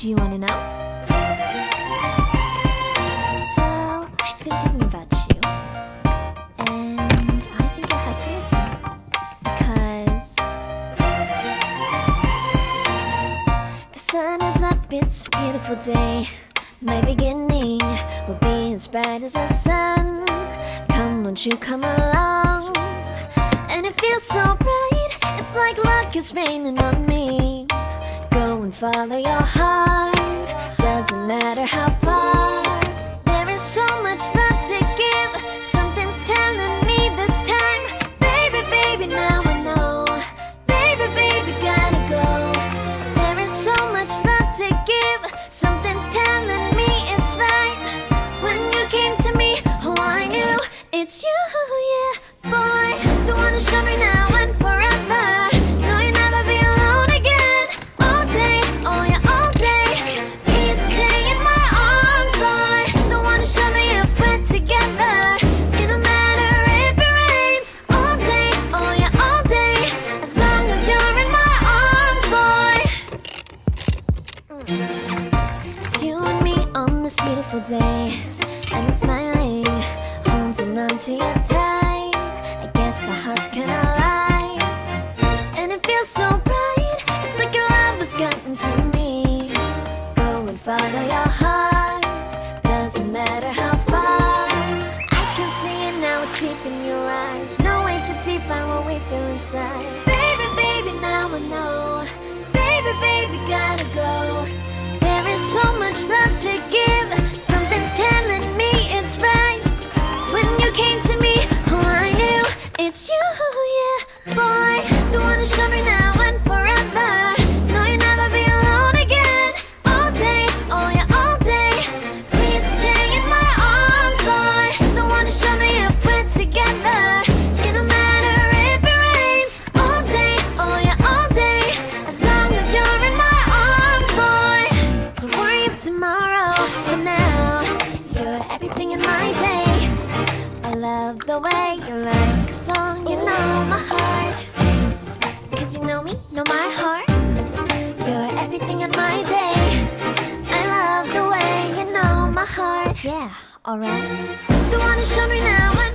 Do you wanna know? Well, I've been thinking about you, and I think I have to listen, because the sun is up, it's a beautiful day. My beginning will be as bright as the sun. Come, won't you come along? And it feels so bright, it's like luck is raining on me. Go and follow your heart, doesn't matter how far. There is so much love to give, something's telling me this time. Baby, baby, now I know. Baby, baby, gotta go. There is so much love to give, something's telling me it's right. When you came to me, oh I knew it's you, yeah, boy. The one who showed me now and forever. No, you'll never be alone again. All day, oh yeah, all day. Please stay in my arms, boy. The one who showed me if we're together. It don't matter if it rains. All day, oh yeah, all day. As long as you're in my arms, boy. It's you and me on this beautiful day. And I'm smiling, holding on to you tight. I guess our hearts can align. And it feels so bright, it's like your love has gotten to me. Go and follow your heart, doesn't matter how far. I can see it now, it's deep in your eyes. No way to define what we feel inside. Baby, baby, now I know. Baby, baby, gotta go. There is so much love to give, something's telling me it's right. When you came to me, oh I knew it's you, yeah, boy. The one who showed me now and forever. No, you'll never be alone again. All day, oh yeah, all day. Please stay in my arms, boy. The one who showed me if we're together. It don't matter if it rains. All day, oh yeah, all day. As long as you're in my arms, boy. Don't worry of tomorrow. For now, you're everything in my day. I love the way you like a song, you know my heart. Cause you know me, know my heart. You're everything in my day. I love the way you know my heart. Yeah, alright. The one who showed me now.